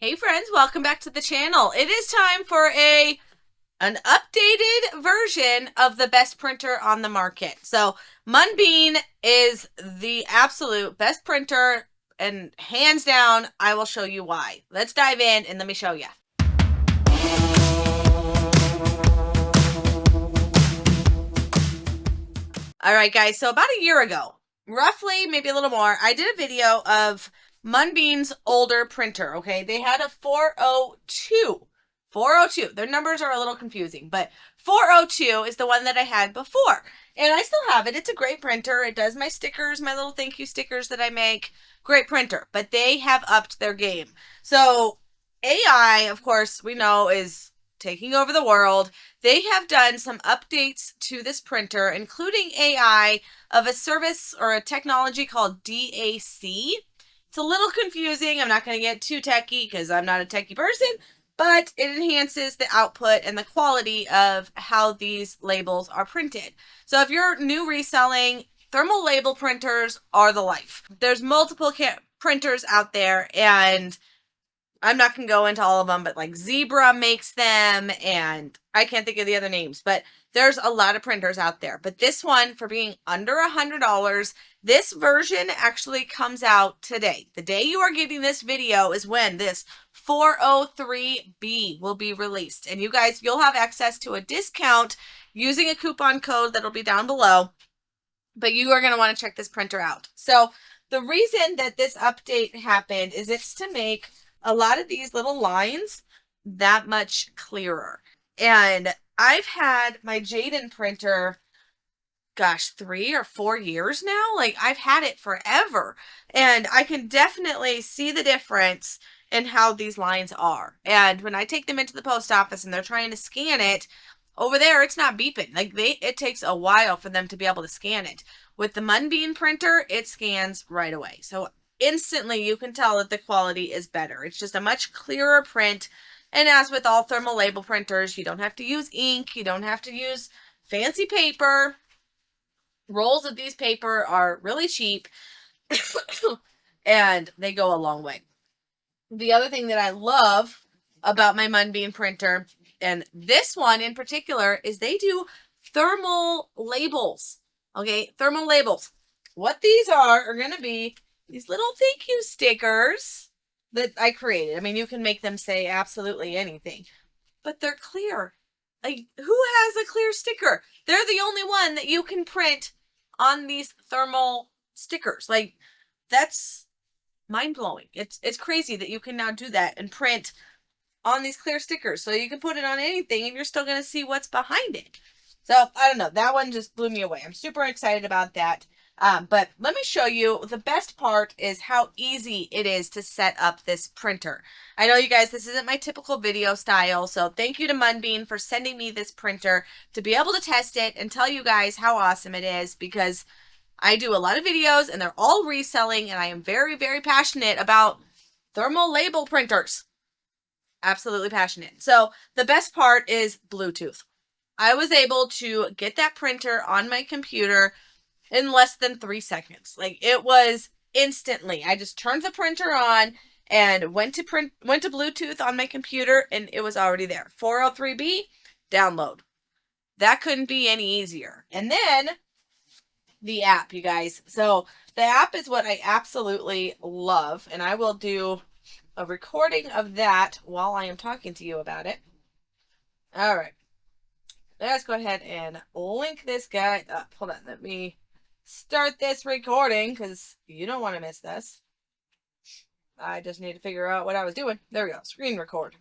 Hey friends, welcome back to the channel. It is time for an updated version of the best printer on the market. So MUNBYN is the absolute best printer, and hands down, I will show you why. Let's dive in and let me show you. All right, guys, so about a year ago, roughly, maybe a little more, I did a video of MUNBYN's older printer, okay? They had a 402. 402. Their numbers are a little confusing, but 402 is the one that I had before. And I still have it. It's a great printer. It does my stickers, my little thank you stickers that I make. Great printer. But they have upped their game. So AI, of course, we know is taking over the world. They have done some updates to this printer, including AI, of a service or a technology called DAC. It's a little confusing. I'm not going to get too techie because I'm not a techie person, but it enhances the output and the quality of how these labels are printed. So if you're new reselling, thermal label printers are the life. There's multiple printers out there, and I'm not going to go into all of them, but like Zebra makes them, and I can't think of the other names, but there's a lot of printers out there. But this one, for being under $100, this version actually comes out today. The day you are getting this video is when this 403B will be released. And you guys, you'll have access to a discount using a coupon code that'll be down below. But you are going to want to check this printer out. So the reason that this update happened is it's to make a lot of these little lines that much clearer. And I've had my Jaden printer, gosh, 3 or 4 years now. Like, I've had it forever. And I can definitely see the difference in how these lines are. And when I take them into the post office and they're trying to scan it, over there, it's not beeping. Like, it takes a while for them to be able to scan it. With the MUNBYN printer, it scans right away. So instantly you can tell that the quality is better. It's just a much clearer print. And as with all thermal label printers, you don't have to use ink. You don't have to use fancy paper. Rolls of these paper are really cheap and they go a long way. The other thing that I love about my MUNBYN printer, and this one in particular, is they do thermal labels. Okay, thermal labels. What these are going to be these little thank you stickers that I created. I mean, you can make them say absolutely anything, but they're clear. Like, who has a clear sticker? They're the only one that you can print on these thermal stickers. Like, that's mind-blowing. It's crazy that you can now do that and print on these clear stickers. So you can put it on anything and you're still going to see what's behind it. So, I don't know. That one just blew me away. I'm super excited about that. But let me show you, the best part is how easy it is to set up this printer. I know you guys, this isn't my typical video style, so thank you to MUNBYN for sending me this printer to be able to test it and tell you guys how awesome it is, because I do a lot of videos and they're all reselling, and I am very, very passionate about thermal label printers. Absolutely passionate. So the best part is Bluetooth. I was able to get that printer on my computer in less than 3 seconds. Like, it was instantly. I just turned the printer on and went to Bluetooth on my computer, and it was already there. 403B, download. That couldn't be any easier. And then the app, you guys. So the app is what I absolutely love, and I will do a recording of that while I am talking to you about it. All right. Let's go ahead and link this guy up. Hold on, let me start this recording because you don't want to miss this. I just need to figure out what I was doing. There we go. Screen record.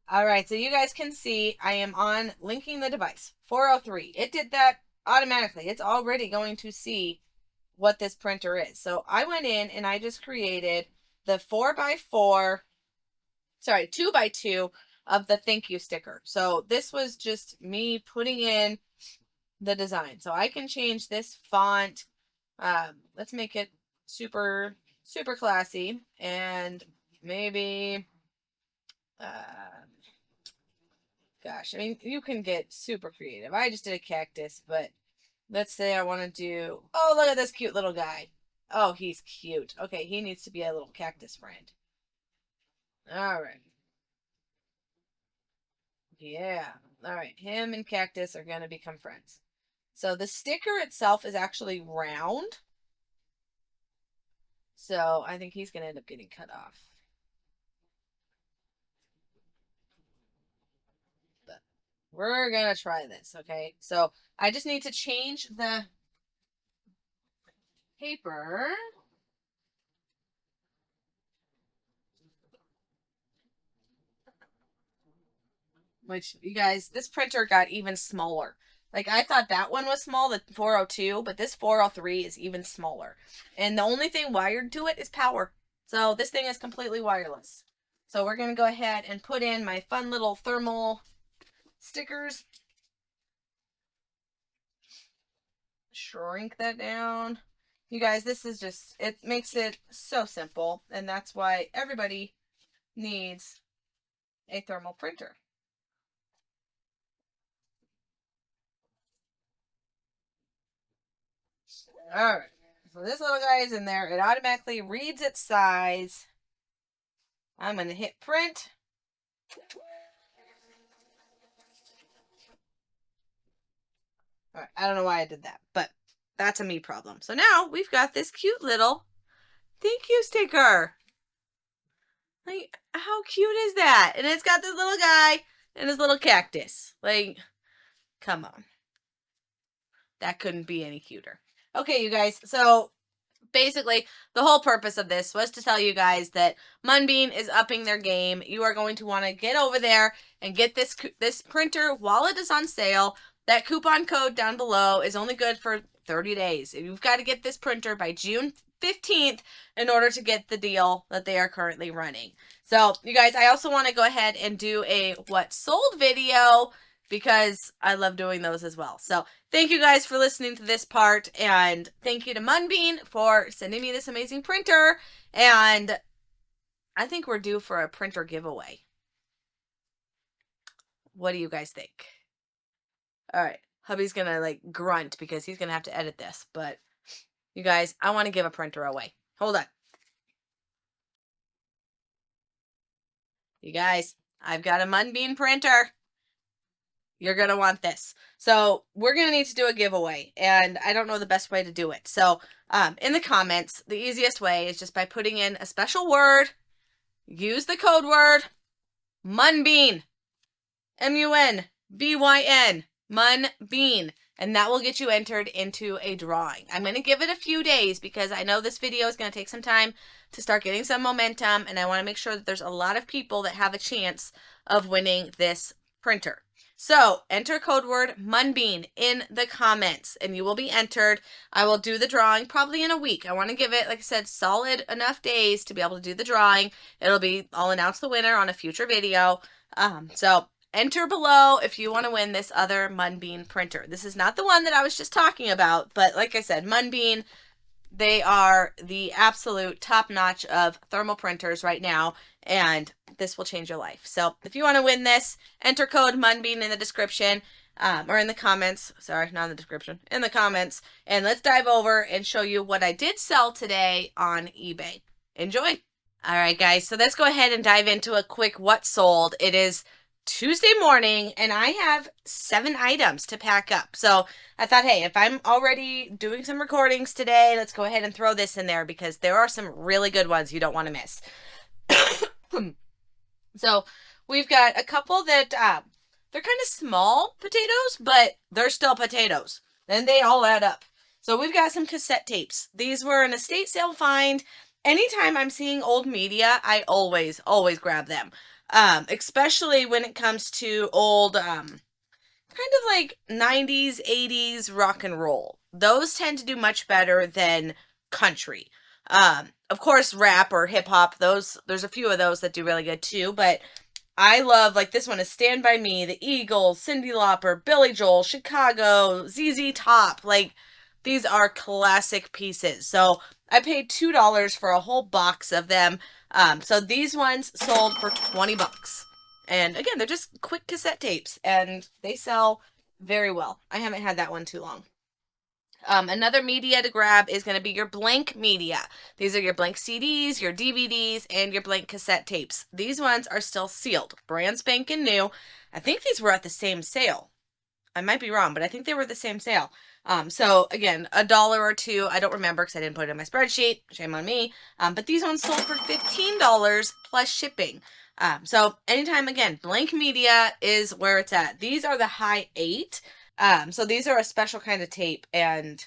All right, so you guys can see I am on linking the device. 403. It did that automatically. It's already going to see what this printer is. So I went in and I just created the 2x2 of the thank you sticker. So this was just me putting in the design. So I can change this font. Let's make it super, super classy, and maybe, gosh, I mean, you can get super creative. I just did a cactus, but let's say I want to do, oh, look at this cute little guy. Oh, he's cute. Okay, he needs to be a little cactus friend. All right. Yeah. All right. Him and Cactus are going to become friends. So the sticker itself is actually round. So I think he's going to end up getting cut off. But we're going to try this, okay? So I just need to change the paper. Which, you guys, this printer got even smaller. Like, I thought that one was small, the 402, but this 403 is even smaller. And the only thing wired to it is power. So this thing is completely wireless. So we're going to go ahead and put in my fun little thermal stickers. Shrink that down. You guys, this is just, it makes it so simple. And that's why everybody needs a thermal printer. All right. So this little guy is in there. It automatically reads its size. I'm going to hit print. All right. I don't know why I did that, but that's a me problem. So now we've got this cute little thank you sticker. Like, how cute is that? And it's got this little guy and his little cactus. Like, come on. That couldn't be any cuter. Okay, you guys. So basically, the whole purpose of this was to tell you guys that MUNBYN is upping their game. You are going to want to get over there and get this printer while it is on sale. That coupon code down below is only good for 30 days. You've got to get this printer by June 15th in order to get the deal that they are currently running. So, you guys, I also want to go ahead and do a what sold video because I love doing those as well. So, thank you guys for listening to this part, and thank you to MUNBYN for sending me this amazing printer, and I think we're due for a printer giveaway. What do you guys think? All right, hubby's gonna like grunt because he's gonna have to edit this, but you guys, I want to give a printer away. Hold on. You guys, I've got a MUNBYN printer. You're going to want this. So we're going to need to do a giveaway, and I don't know the best way to do it. So in the comments, the easiest way is just by putting in a special word. Use the code word MUNBYN, MUNBYN, MUNBYN, and that will get you entered into a drawing. I'm going to give it a few days because I know this video is going to take some time to start getting some momentum, and I want to make sure that there's a lot of people that have a chance of winning this printer. So enter code word MUNBYN in the comments and you will be entered. I will do the drawing probably in a week. I want to give it, like I said, solid enough days to be able to do the drawing. I'll announce the winner on a future video. So enter below if you want to win this other MUNBYN printer. This is not the one that I was just talking about, but like I said, MUNBYN, they are the absolute top notch of thermal printers right now, and this will change your life. So if you want to win this, enter code MUNBYN in the description, or in the comments. Sorry, not in the description, in the comments. And let's dive over and show you what I did sell today on eBay. Enjoy. All right, guys. So let's go ahead and dive into a quick what sold. It is Tuesday morning and I have 7 items to pack up. So I thought, hey, if I'm already doing some recordings today, let's go ahead and throw this in there because there are some really good ones you don't want to miss. So we've got a couple that they're kind of small potatoes, but they're still potatoes. Then they all add up. So we've got some cassette tapes. These were an estate sale find. Anytime I'm seeing old media, I always grab them. Especially when it comes to old, kind of like 90s, 80s rock and roll. Those tend to do much better than country. Of course, rap or hip hop, there's a few of those that do really good too, but I love, like this one is Stand By Me, The Eagles, Cyndi Lauper, Billy Joel, Chicago, ZZ Top. Like, these are classic pieces. So I paid $2 for a whole box of them. So these ones sold for 20 bucks. And again, they're just quick cassette tapes and they sell very well. I haven't had that one too long. Another media to grab is going to be your blank media. These are your blank CDs, your DVDs, and your blank cassette tapes. These ones are still sealed, brand spanking new. I think these were at the same sale. I might be wrong, but I think they were the same sale. So again, $1 or $2. I don't remember because I didn't put it in my spreadsheet. Shame on me. But these ones sold for $15 plus shipping. So anytime, again, blank media is where it's at. These are the high 8. So these are a special kind of tape and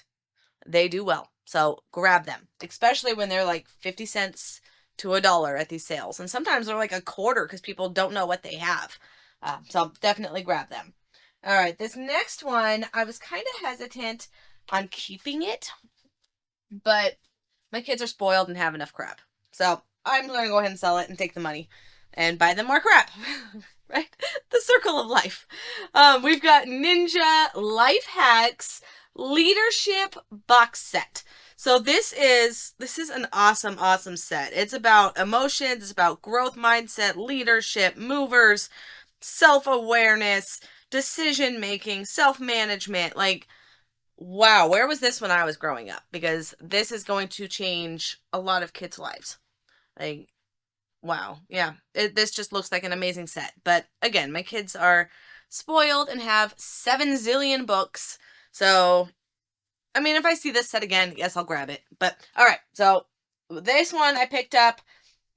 they do well. So grab them, especially when they're like 50 cents to $1 at these sales. And sometimes they're like a quarter because people don't know what they have. So definitely grab them. All right, this next one, I was kind of hesitant on keeping it, but my kids are spoiled and have enough crap. So I'm going to go ahead and sell it and take the money and buy them more crap. Right? The circle of life. We've got Ninja Life Hacks Leadership Box Set. So this is an awesome set. It's about emotions, it's about growth mindset, leadership, movers, self-awareness, decision making, self-management. Like, wow, where was this when I was growing up? Because this is going to change a lot of kids' lives. Like, wow, yeah, this just looks like an amazing set. But again, my kids are spoiled and have 7 zillion books. So, I mean, if I see this set again, yes, I'll grab it. But all right, so this one I picked up.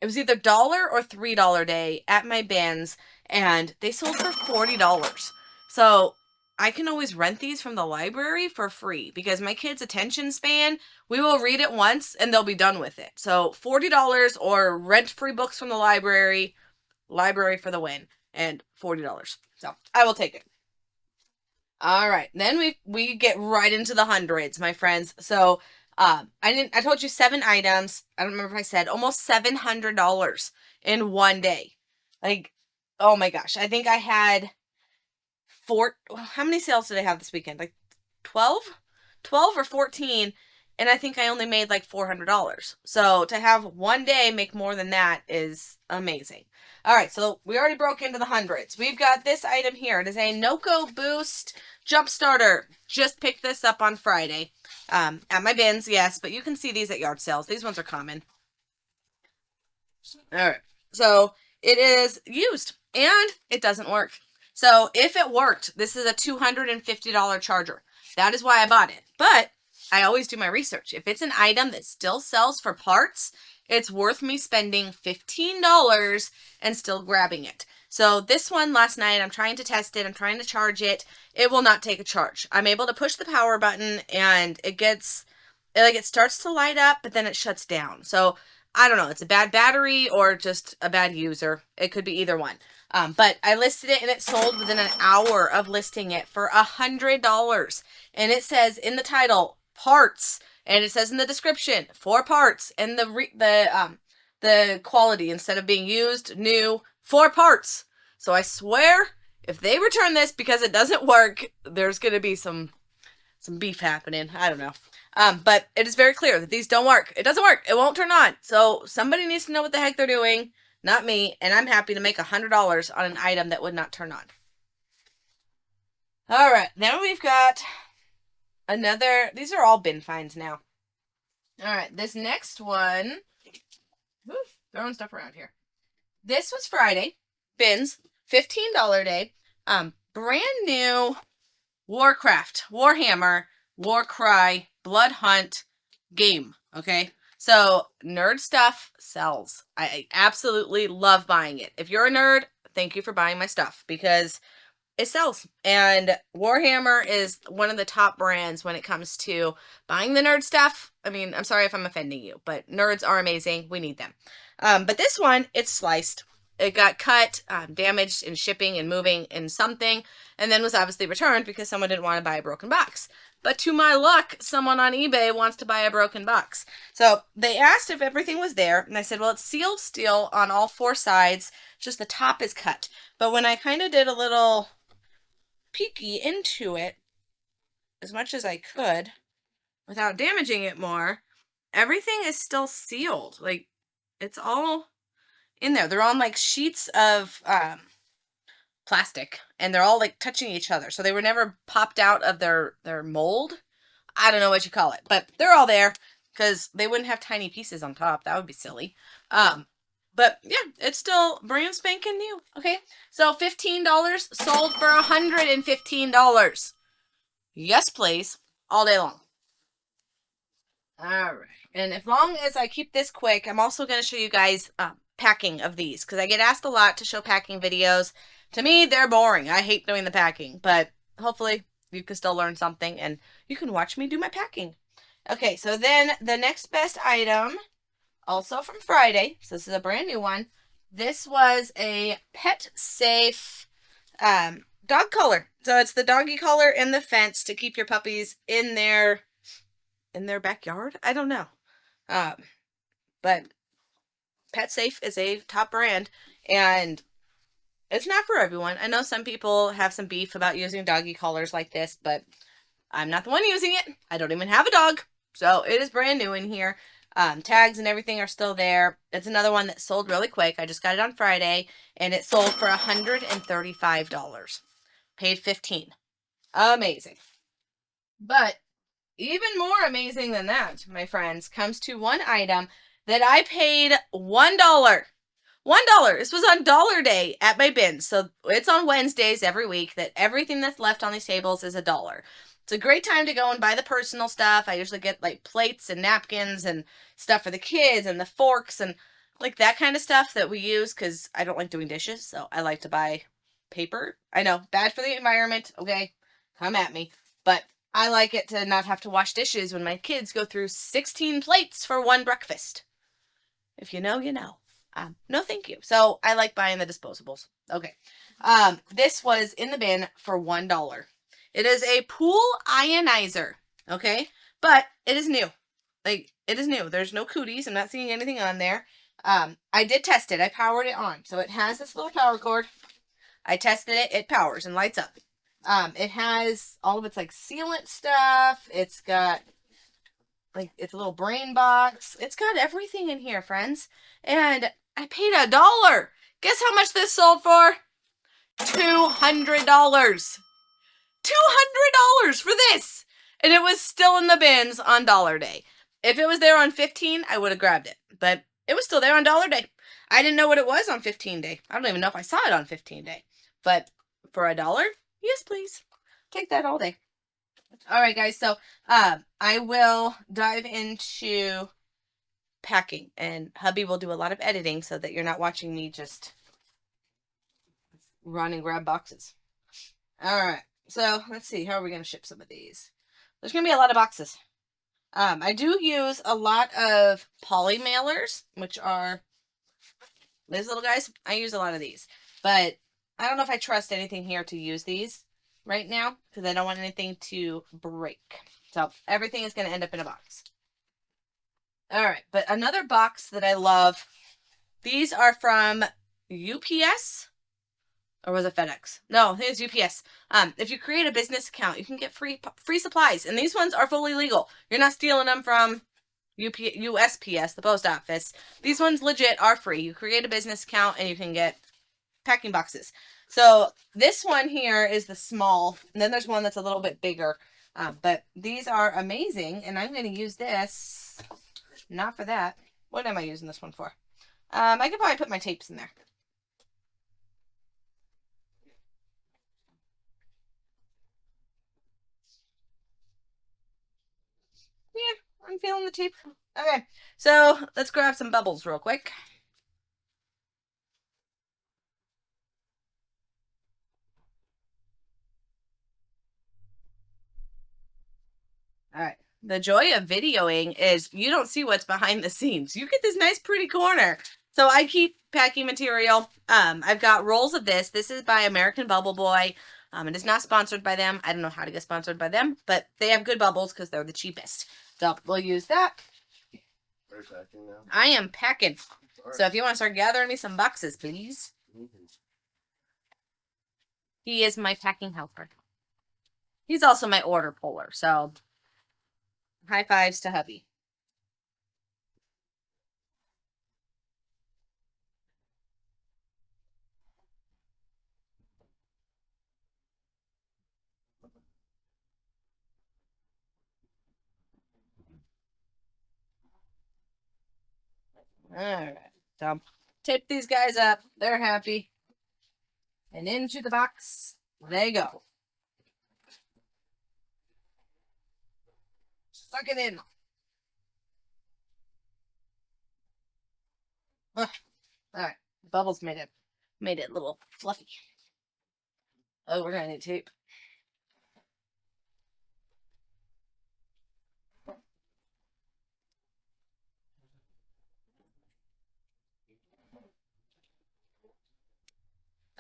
It was either $1 or $3 day at my bins, and they sold for $40. So I can always rent these from the library for free because my kids' attention span, we will read it once and they'll be done with it. So $40 or rent free books from the library for the win, and $40. So I will take it. All right, then we get right into the hundreds, my friends. So I told you 7 items. I don't remember if I said almost $700 in one day. Like, oh my gosh. I think I had how many sales did I have this weekend? Like 12? 12 or 14. And I think I only made like $400. So to have one day make more than that is amazing. All right, so we already broke into the hundreds. We've got this item here. It is a Noco Boost Jump Starter. Just picked this up on Friday. At my bins, yes, but you can see these at yard sales. These ones are common. All right, so it is used and it doesn't work. So if it worked, this is a $250 charger. That is why I bought it. But I always do my research. If it's an item that still sells for parts, it's worth me spending $15 and still grabbing it. So this one last night, I'm trying to test it. I'm trying to charge it. It will not take a charge. I'm able to push the power button and it starts to light up, but then it shuts down. So I don't know. It's a bad battery or just a bad user. It could be either one. But I listed it and it sold within an hour of listing it for $100. And it says in the title, parts, and it says in the description, 4 parts, and the quality, instead of being used, new, 4 parts. So I swear, if they return this because it doesn't work, there's going to be some beef happening. I don't know. But it is very clear that these don't work. It doesn't work. It won't turn on. So somebody needs to know what the heck they're doing, not me, and I'm happy to make $100 on an item that would not turn on. All right, now we've got these are all bin finds now. All right, this next one, throwing stuff around here. This was Friday, bins, $15 day, brand new Warhammer, Warcry, Blood Hunt game, okay? So, nerd stuff sells. I absolutely love buying it. If you're a nerd, thank you for buying my stuff because it sells. And Warhammer is one of the top brands when it comes to buying the nerd stuff. I mean, I'm sorry if I'm offending you, but nerds are amazing. We need them. But this one, it's sliced. It got cut, damaged in shipping and moving in something, and then was obviously returned because someone didn't want to buy a broken box. But to my luck, someone on eBay wants to buy a broken box. So they asked if everything was there, and I said, well, it's sealed steel on all 4 sides, just the top is cut. But when I kind of did a little peeky into it, as much as I could, without damaging it more, everything is still sealed. Like, it's all in there. They're on like sheets of plastic, and they're all like touching each other. So they were never popped out of their mold. I don't know what you call it, but they're all there because they wouldn't have tiny pieces on top. That would be silly. But yeah, it's still brand spanking new. Okay, so $15 sold for $115. Yes, please, all day long. All right, and as long as I keep this quick, I'm also going to show you guys packing of these because I get asked a lot to show packing videos. To me, they're boring. I hate doing the packing, but hopefully you can still learn something and you can watch me do my packing. Okay, so then the next best item, also from Friday, so this is a brand new one. This was a pet safe dog collar. So it's the doggy collar in the fence to keep your puppies in their backyard. I don't know. But Pet Safe is a top brand and it's not for everyone. I know some people have some beef about using doggy collars like this, but I'm not the one using it. I don't even have a dog. So it is brand new in here. Tags and everything are still there. It's another one that sold really quick. I just got it on Friday and it sold for $135. Paid $15. Amazing. But even more amazing than that, my friends, comes to one item that I paid $1. $1. This was on Dollar Day at my bin. So it's on Wednesdays every week that everything that's left on these tables is $1. It's a great time to go and buy the personal stuff. I usually get like plates and napkins and stuff for the kids and the forks and like that kind of stuff that we use because I don't like doing dishes. So I like to buy paper. I know, bad for the environment. Okay, come at me. But I like it to not have to wash dishes when my kids go through 16 plates for one breakfast. If you know, you know. No, thank you. So I like buying the disposables. Okay. This was in the bin for $1. It is a pool ionizer. Okay. But it is new. Like, it is new. There's no cooties. I'm not seeing anything on there. I did test it. I powered it on. So it has this little power cord. I tested it. It powers and lights up. It has all of its like sealant stuff. It's got like it's a little brain box. It's got everything in here, friends. And I paid $1. Guess how much this sold for? $200. $200 for this. And it was still in the bins on Dollar Day. If it was there on 15, I would have grabbed it. But it was still there on Dollar Day. I didn't know what it was on 15 Day. I don't even know if I saw it on 15 Day. But for $1, yes, please. Take that all day. All right, guys. So I will dive into packing. And hubby will do a lot of editing so that you're not watching me just run and grab boxes. All right. So let's see. How are we going to ship some of these? There's going to be a lot of boxes. I do use a lot of poly mailers, which are these little guys. I use a lot of these. But I don't know if I trust anything here to use these right now because I don't want anything to break. So everything is going to end up in a box. All right. But another box that I love. These are from UPS. Or was it FedEx? No, it's UPS. If you create a business account, you can get free supplies. And these ones are fully legal. You're not stealing them from USPS, the post office. These ones legit are free. You create a business account and you can get packing boxes. So this one here is the small. And then there's one that's a little bit bigger. But these are amazing. And I'm going to use this. Not for that. What am I using this one for? I could probably put my tapes in there. Yeah, I'm feeling the tape. Okay, so let's grab some bubbles real quick. All right. The joy of videoing is you don't see what's behind the scenes. You get this nice pretty corner. So I keep packing material. I've got rolls of this. This is by American Bubble Boy. It is not sponsored by them. I don't know how to get sponsored by them, but they have good bubbles because they're the cheapest. So we'll use that. Are you packing now? I am packing. Right. So if you want to start gathering me some boxes, please. Mm-hmm. He is my packing helper. He's also my order puller. So high fives to hubby. Alright. So tape these guys up. They're happy. And into the box they go. Suck it in. Alright. Bubbles made it a little fluffy. Oh, we're gonna need tape.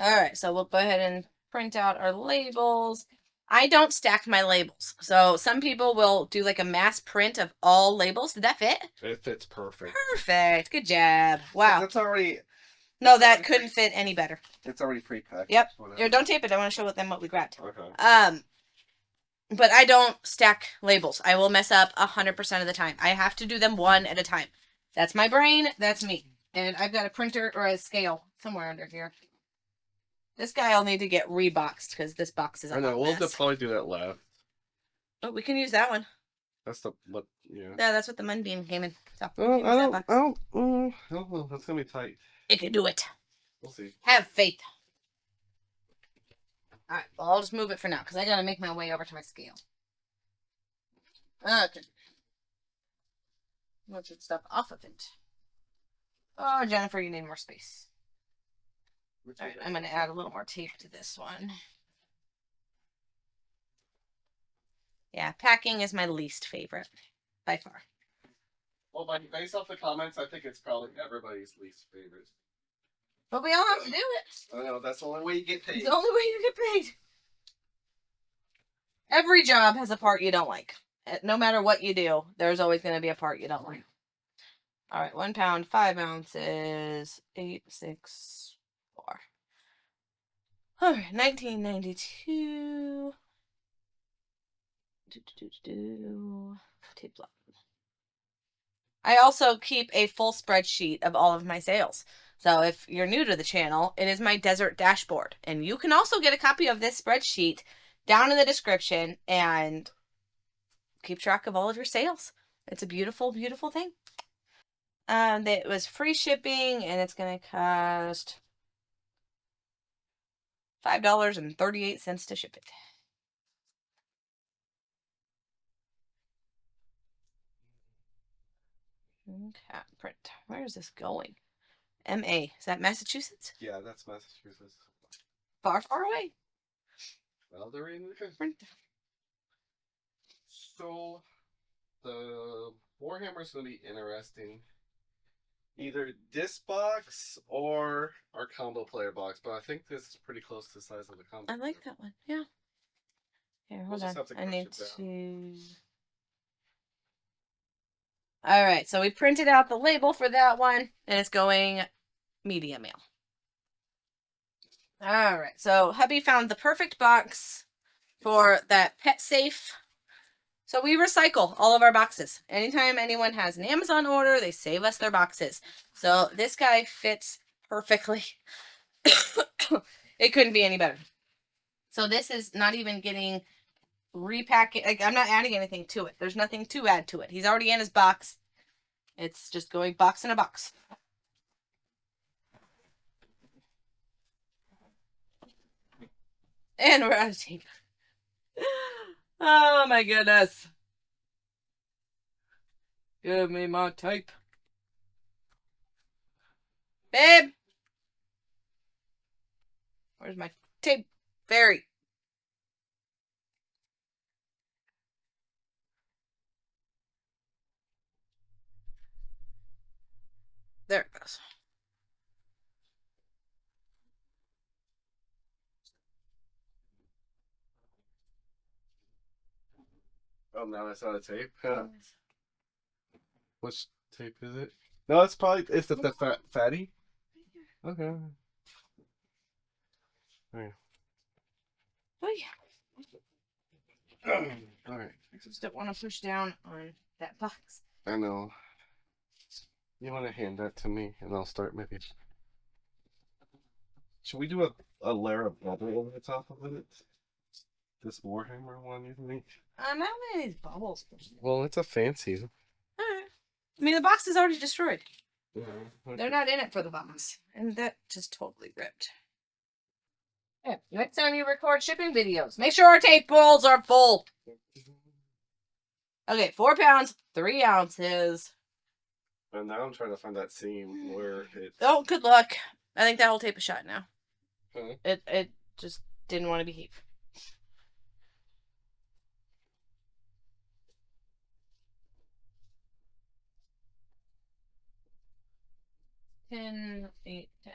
Alright, so we'll go ahead and print out our labels. I don't stack my labels. So some people will do like a mass print of all labels. Did that fit? It fits perfect. Perfect. Good job. Wow. That's already. No, that couldn't fit any better. It's already pre-packed. Yep. Here, don't tape it. I want to show them what we grabbed. Okay. But I don't stack labels. I will mess up 100% of the time. I have to do them one at a time. That's my brain. That's me. And I've got a printer or a scale somewhere under here. This guy will need to get reboxed because this box is a I know. hot We'll mess. probably do that left. Oh, we can use that one. That's the what? Yeah. Yeah, that's what the MUNBYN came in. So Oh, I don't know. That's gonna be tight. it can do it. We'll see. Have faith. All right. Well, I'll just move it for now because I gotta make my way over to my scale. Okay. Move some stuff off of it. Oh, Jennifer, you need more space. All right, I'm going to add a little more tape to this one. Yeah, packing is my least favorite, by far. Well, based off the comments, I think it's probably everybody's least favorite. But we all have to do it. I know, that's the only way you get paid. It's the only way you get paid. Every job has a part you don't like. No matter what you do, there's always going to be a part you don't like. All right, 1 pound, 5 ounces, 8, 6, 4. All right, 1992. Tape block. I also keep a full spreadsheet of all of my sales. So if you're new to the channel, it is my desert dashboard. And you can also get a copy of this spreadsheet down in the description and keep track of all of your sales. It's a beautiful, beautiful thing. It was free shipping and it's going to cost $5.38 to ship it. Okay, print. Where is this going? MA. Is that Massachusetts? Yeah, that's Massachusetts. Far, far away. Well, they're in the Print. So, the Warhammer's going to be interesting. Either this box or our combo player box, but I think this is pretty close to the size of the combo. I like that one. Yeah. Here, hold on. I need to. All right, so we printed out the label for that one, and it's going media mail. All right, so hubby found the perfect box for that pet safe. So we recycle all of our boxes. Anytime anyone has an Amazon order, they save us their boxes. So this guy fits perfectly. It couldn't be any better. So this is not even getting repackaged. Like, I'm not adding anything to it. There's nothing to add to it. He's already in his box. It's just going box in a box. And we're out of tape. Oh my goodness. Give me my tape. Babe. Where's my tape? Fairy. There it goes. Oh, now that's out of tape? Yeah. Which tape is it? No, it's probably, it's the fatty? Okay. Alright. Oh yeah. Alright. I just don't want to push down on that box. I know. You want to hand that to me and I'll start maybe. Should we do a layer of bubble over the top of it? This Warhammer one, you think? I'm not many of these bubbles. Well, it's a fancy. Alright. I mean, the box is already destroyed. Yeah. They're not in it for the box. And that just totally ripped. Yeah, next time you record shipping videos, make sure our tape rolls are full. Okay, 4 pounds, 3 ounces. And now I'm trying to find that seam where it. Oh, good luck. I think that'll tape a shot now. Huh? It just didn't want to behave. $10, $8, $10.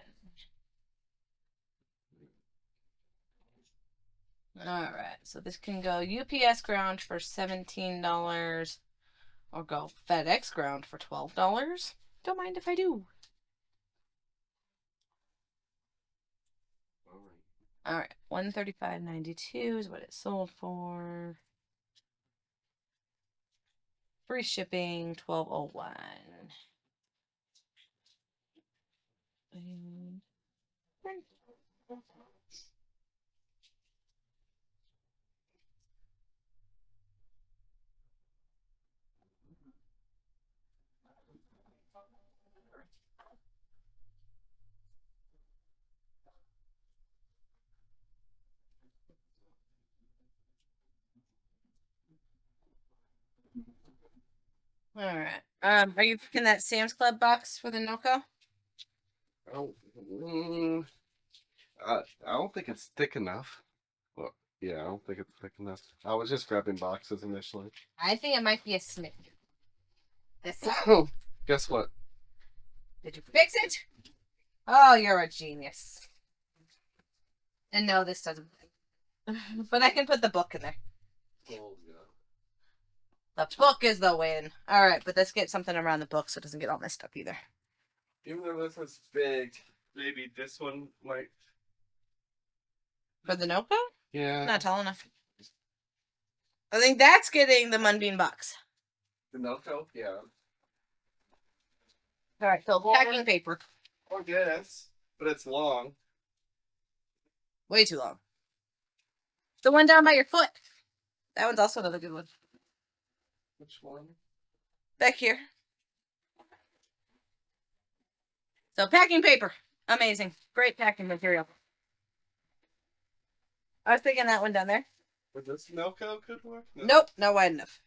Alright, so this can go UPS ground for $17 or go FedEx ground for $12. Don't mind if I do. Alright, $135.92 is what it sold for. Free shipping, $12.01. And all right. Are you picking that Sam's Club box for the Noco? Oh, I don't think it's thick enough. Well, yeah, I don't think it's thick enough. I was just grabbing boxes initially. I think it might be a smidge. This. Oh, guess what? Did you fix it? Oh, you're a genius. And no, this doesn't. But I can put the book in there. Oh, yeah. The book is the win. All right, but let's get something around the book so it doesn't get all messed up either. Even though this is big, maybe this one might. For the Noco? Yeah. Not tall enough. I think that's getting the MUNBYN box. The Noco? Yeah. All right, so packing paper. I guess, but it's long. Way too long. The one down by your foot. That one's also another good one. Which one? Back here. So packing paper. Amazing. Great packing material. I was thinking that one down there. Would this Noco could work? No. Nope, not wide enough.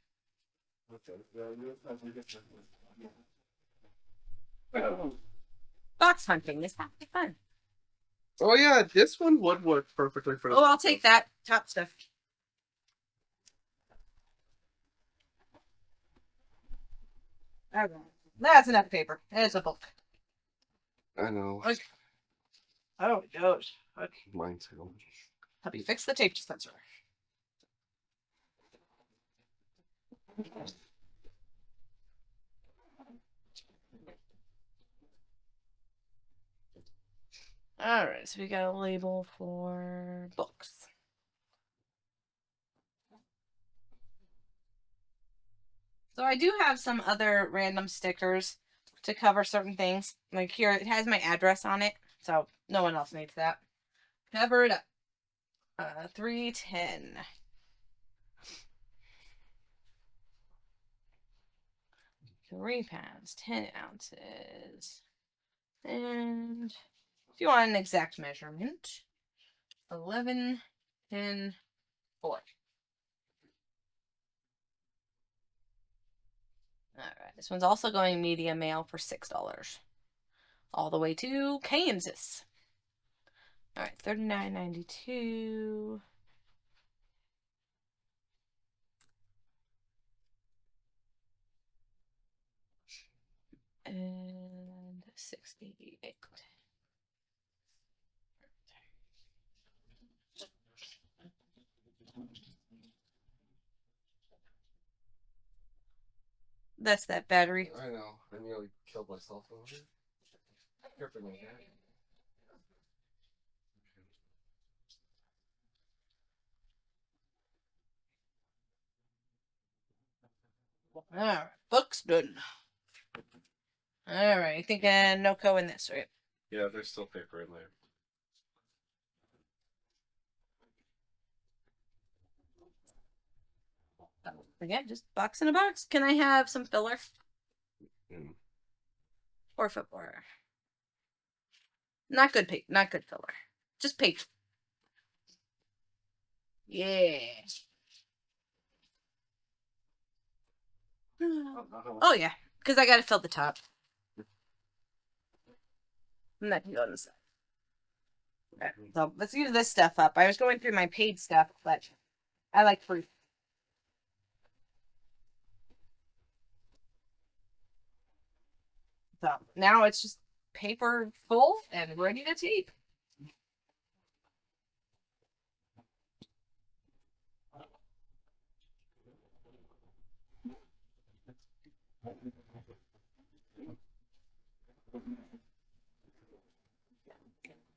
Okay. Box hunting is half the fun. Oh yeah, this one would work perfectly for. Oh, I'll take that top stuff. Okay. That's enough paper. It's a book. I know. Okay. Oh, gosh. Okay. Mine too. Help you fix the tape dispenser. All right, so we got a label for books. So I do have some other random stickers to cover certain things. Like here, it has my address on it, so no one else needs that. Cover it up. 310. Three pounds, 10 ounces. And if you want an exact measurement, 11, 10, 4. All right, this one's also going media mail for $6. All the way to Kansas. All right, $39.92. And $6.88. That's that battery. I know. I nearly killed myself over it. Careful, man. All right, book's done. All right, you think Noco in this, right? Yeah, there's still paper in there. Again, just box in a box. Can I have some filler? Mm. 4-foot-4. Not good paper. Not good filler. Just paper. Yeah. Oh yeah, because I gotta fill the top. And that can go on the side. Okay, so let's use this stuff up. I was going through my paid stuff, but I like free. So now it's just paper full and ready to tape.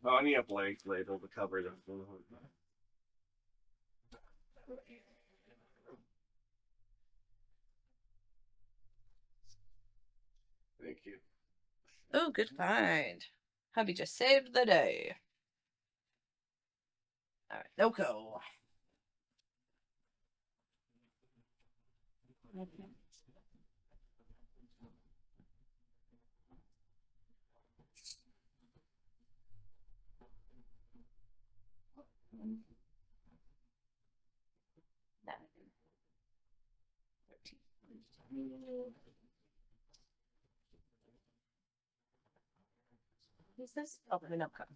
Oh, I need a blank label to cover this. Thank you. Oh, good find. Hubby just saved the day. All right, no go. Who's this? Oh, no, come.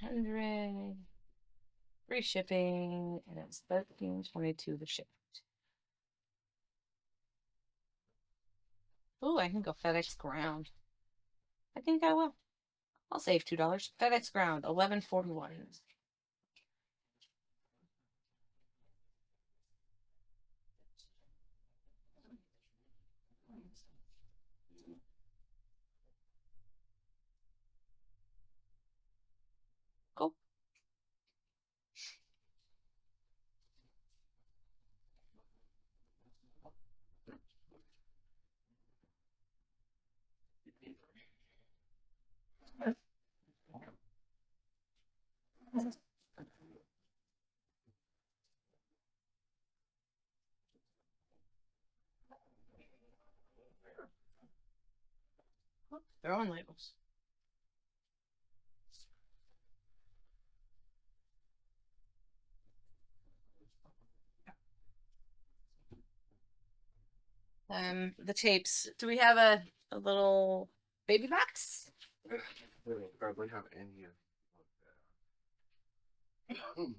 100. Free shipping, and it's $13.22 to ship. Oh, I can go FedEx ground. I think I will. I'll save $2. FedEx ground, $11.41. Cool. They're on labels. The tapes. Do we have a little baby box? We don't probably have any of that.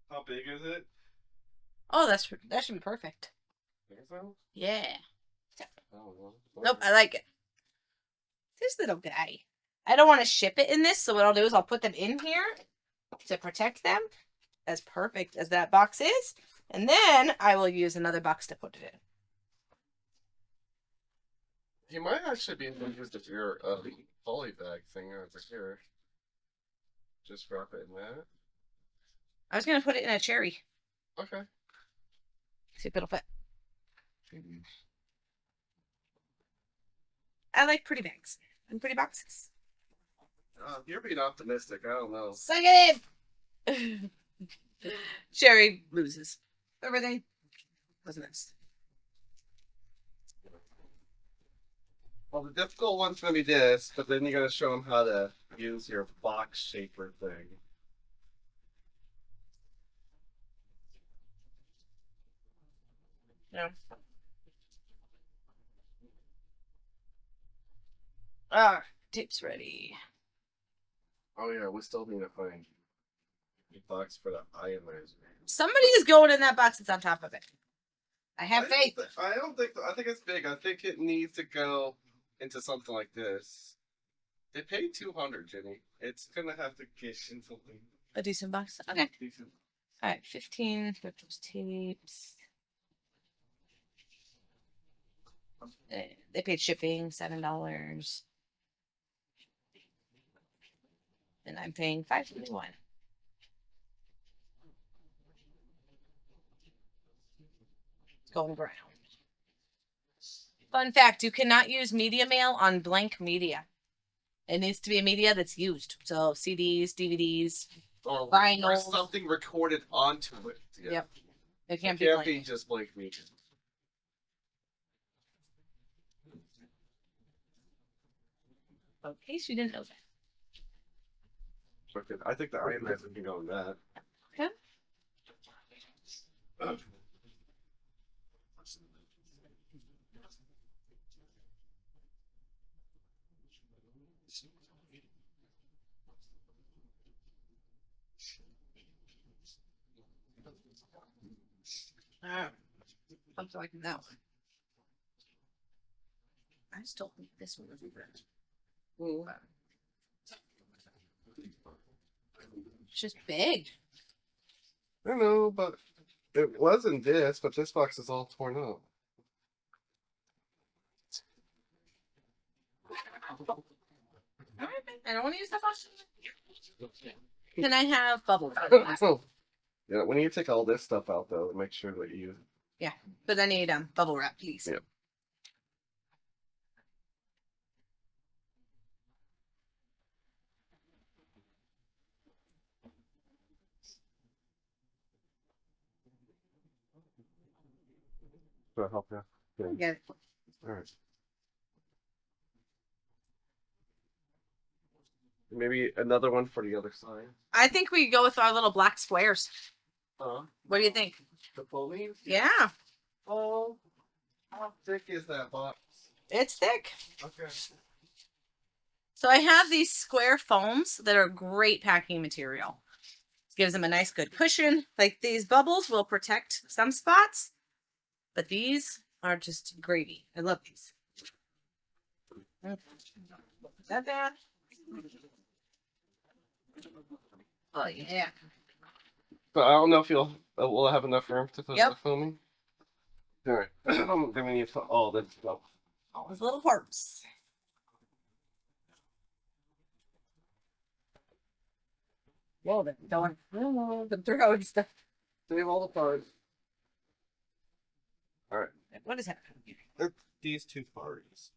How big is it? Oh, that should be perfect. Think so? Yeah. Oh, Nope, I like it. This little guy. I don't want to ship it in this, so what I'll do is I'll put them in here to protect them, as perfect as that box is, and then I will use another box to put it in. You might actually be able to use your poly bag thing over here. Just wrap it in that. I was gonna put it in a cherry. Okay. See if it'll fit. I like pretty bags and pretty boxes. You're being optimistic. I don't know. Suck it in. Cherry loses. Everything was nice. Well, the difficult one's gonna be this, but then you gotta show them how to use your box shaper thing. Yeah. Ah, tape's ready. Oh yeah, we still need to find a box for the ionizer. Somebody is going in that box that's on top of it. I have faith. I don't think. I think it's big. I think it needs to go into something like this. They paid $200, Jenny. It's gonna have to get in something A decent box. Okay. decent. All right, 15 for those tapes. They paid shipping, $7. And I'm paying $5.21. Going ground. Fun fact, you cannot use media mail on blank media. It needs to be a media that's used. So CDs, DVDs, Or vinyls. something recorded onto it. Yeah. Yep. It can't It be can't be blank. just blank meat. In case you didn't know that. Okay, I think the ionizer can go in that. Okay. Something like that one. I still think this one would be better. It's just big. I know, but it wasn't this, but this box is all torn up. I don't want to use that box. Can I have bubble wrap? Yeah, when you take all this stuff out, though, make sure that you. Yeah, but I need bubble wrap, please. Yep. Do I help you? Yeah. Get it. All right. Maybe another one for the other side. I think we go with our little black squares. What do you think? The foamy? Yeah, Oh, how thick is that box? it's thick. Okay. So I have these square foams that are great packing material. Gives them a nice good cushion. Like these bubbles will protect some spots, but these are just gravy. I love these. Is that bad? Oh yeah. But I don't know if we'll have enough room to put Yep. the foaming. All right. Then we need to put all this stuff. All those little parts. Whoa, they're going. The throwing stuff. Save all the parts. All right. What is happening? It's these two parts.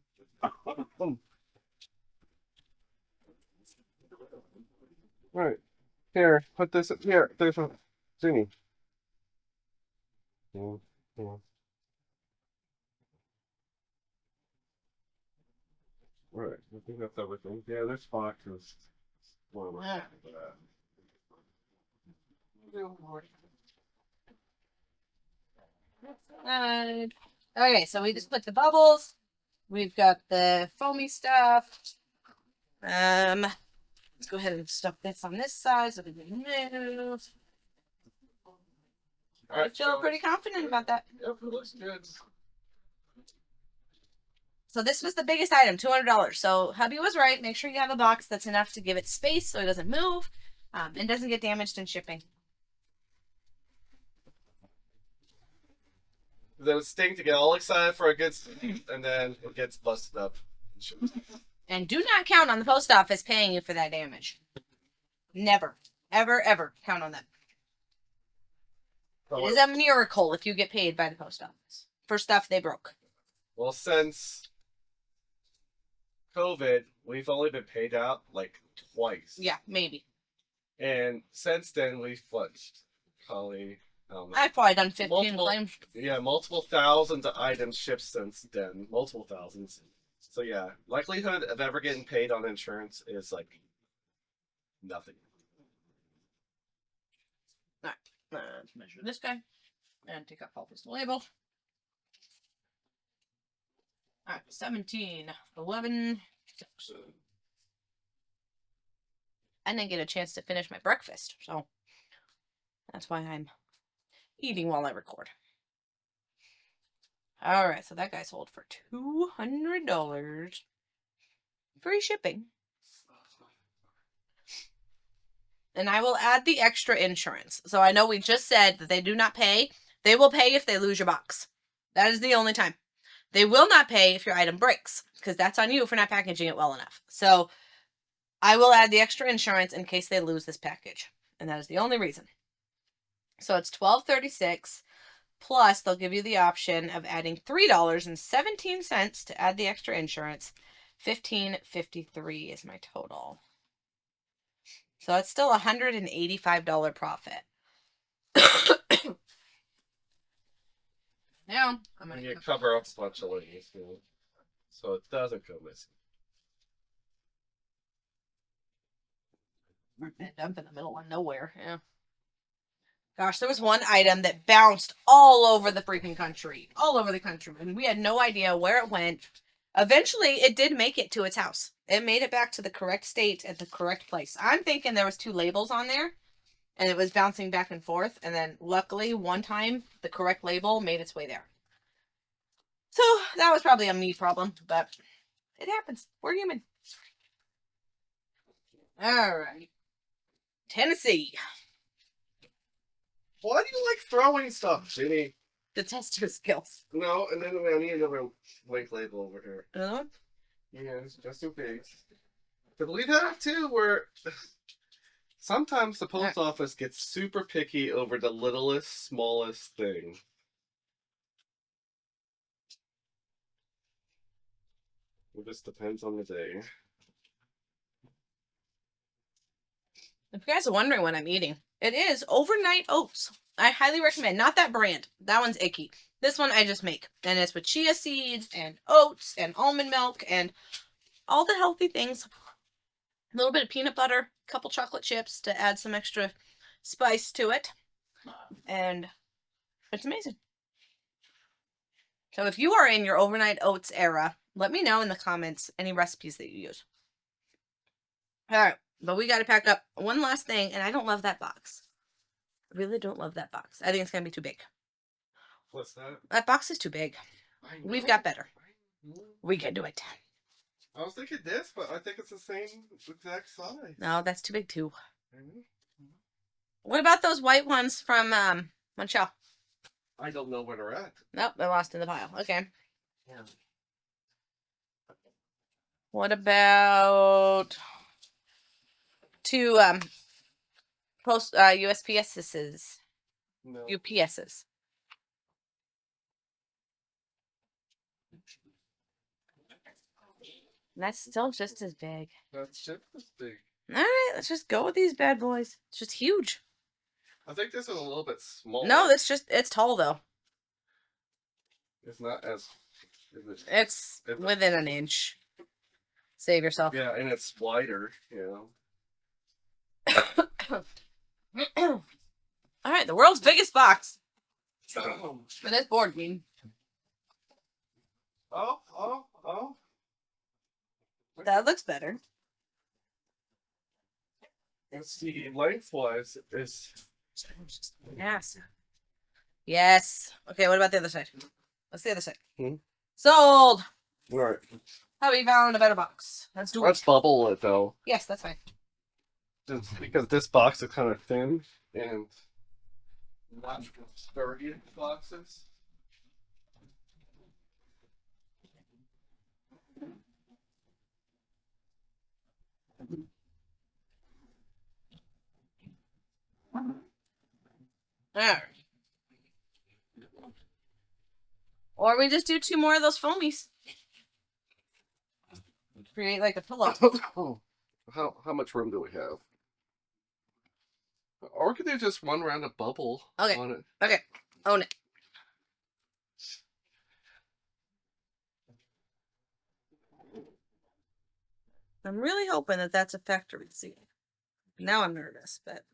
Right. Here, put this here. There's a Zuni. Yeah, yeah. Right. I think that's everything. Yeah, this box is one of my Okay, so we just put the bubbles. We've got the foamy stuff. Let's go ahead and stuff this on this side so we can move. I feel pretty confident about that. Yep, it looks good. So this was the biggest item, $200. So hubby was right. Make sure you have a box that's enough to give it space so it doesn't move and doesn't get damaged in shipping. Then it sting to get all excited for a good and then it gets busted up. And do not count on the post office paying you for that damage. Never, ever, ever count on them. It is a miracle if you get paid by the post office for stuff they broke. Well, since COVID, we've only been paid out like twice. Yeah, maybe. And since then, we've probably I've probably done 15 multiple, claims. Yeah, multiple thousands of items shipped since then. Multiple thousands. So yeah, likelihood of ever getting paid on insurance is like nothing. All right, let's measure this guy and take off all this label. All right, 17, 11, 6. I didn't get a chance to finish my breakfast, so that's why I'm eating while I record. All right, so that guy sold for $200. Free shipping. And I will add the extra insurance. So I know we just said that they do not pay. They will pay if they lose your box. That is the only time. They will not pay if your item breaks, because that's on you for not packaging it well enough. So I will add the extra insurance in case they lose this package. And that is the only reason. So it's $12.36. Plus, they'll give you the option of adding $3.17 to add the extra insurance. $15.53 is my total. So it's still $185 profit. Now I'm And gonna you cover up a bunch of lanes, you know, so it doesn't go missing. dump in the middle of nowhere. Yeah. Gosh, there was one item that bounced all over the freaking country. All over the country. And we had no idea where it went. Eventually, it did make it to its house. It made it back to the correct state at the correct place. I'm thinking there was 2 labels on there. And it was bouncing back and forth. And then, luckily, one time, the correct label made its way there. So, that was probably a me problem. But it happens. We're human. Alright. Tennessee. Why do you like throwing stuff, Jenny? The test your skills. No, and then I need another blank label over here. Another one? Yes, just in case. But we have too, where sometimes the post office gets super picky over the littlest, smallest thing. It just depends on the day. If you guys are wondering what I'm eating, it is overnight oats. I highly recommend. Not that brand. That one's icky. This one I just make. And it's with chia seeds and oats and almond milk and all the healthy things. A little bit of peanut butter, a couple chocolate chips to add some extra spice to it. And it's amazing. So if you are in your overnight oats era, let me know in the comments any recipes that you use. All right. But we got to pack up one last thing, and I don't love that box. I really don't love that box. I think it's going to be too big. What's that? That box is too big. We've got better. We can do it. I was thinking this, but I think it's the same exact size. No, that's too big too. What about those white ones from Montreal? I don't know where they're at. Nope, they're lost in the pile. Okay. Yeah. What about 2 post USPS's? No. UPS's. That's still just as big. That's just as big. Alright, let's just go with these bad boys. It's just huge. I think this is a little bit smaller. No, it's tall though. It's not as... It's within an inch. Save yourself. Yeah, and it's wider, you know. Alright, the world's biggest box. know. For this board game. Oh. That looks better. Let's see, lengthwise is... Yes. Yes. Okay, what about the other side? What's the other side? Sold! Alright. Have we found a better box? Let's do it. Let's bubble it, though. Yes, that's fine. Just because this box is kind of thin, and not sturdy boxes. Alright. Or we just do 2 more of those foamies. Create like a pillow. How much room do we have? Or could they just run around a bubble on it? Okay. Own it. I'm really hoping that that's a factory seal. Now I'm nervous, but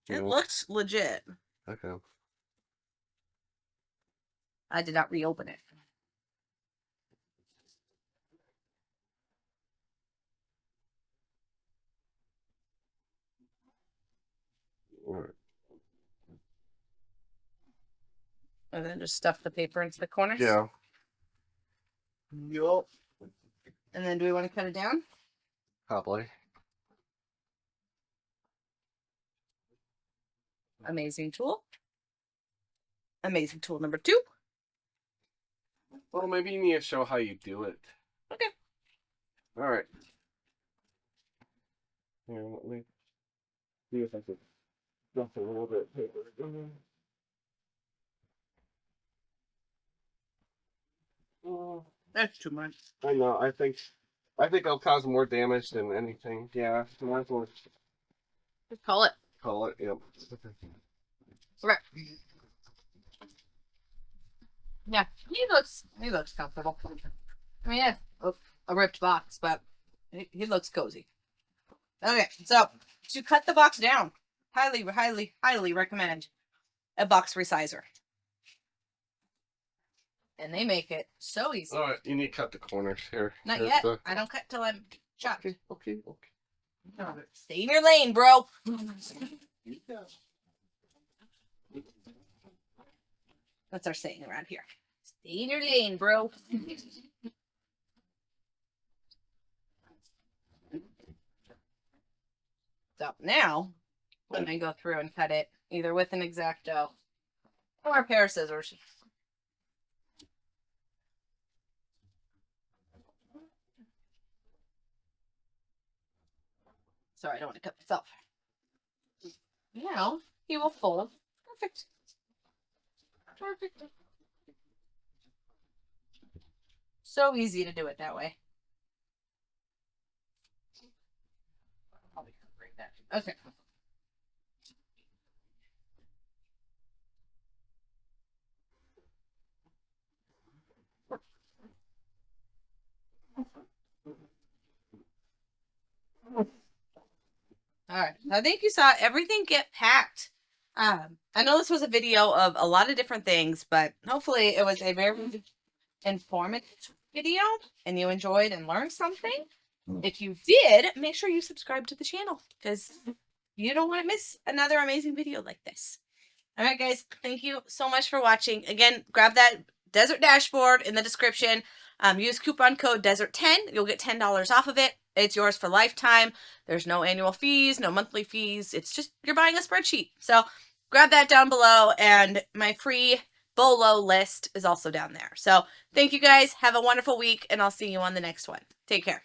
it looks legit. Okay. I did not reopen it. All right. And then just stuff the paper into the corners? Yeah. Yup. And then do we want to cut it down? Probably. Amazing tool. Amazing tool number 2. Well, maybe you need to show how you do it. Okay. All right. Here, let me see if I can stuff a little bit of paper. That's too much. I know. I think I'll cause more damage than anything. Yeah. Might as well Just call it. call it. Yep. Okay. Yeah, he looks comfortable. I mean, yeah, a ripped box, but he looks cozy. Okay, so to cut the box down, highly recommend a box resizer. And they make it so easy. All right, you need to cut the corners here. Not Here's yet. the- I don't cut till I'm chopped. Okay. No, stay in your lane, bro. Yeah. That's our saying around here. Stay in your lane, bro. So now, when I go through and cut it, either with an X-Acto or a pair of scissors. Sorry, I don't want to cut myself. Now, he will fold. Perfect. Perfect. So easy to do it that way. I'll break that. Okay. All right. I think you saw everything get packed. I know this was a video of a lot of different things, but hopefully it was a very informative video and you enjoyed and learned something. If you did, make sure you subscribe to the channel because you don't want to miss another amazing video like this. All right, guys. Thank you so much for watching. Again, grab that Desert Dashboard in the description. Use coupon code DESERT10. You'll get $10 off of it. It's yours for lifetime. There's no annual fees, no monthly fees. It's just you're buying a spreadsheet. So grab that down below. And my free BOLO list is also down there. So thank you guys. Have a wonderful week, and I'll see you on the next one. Take care.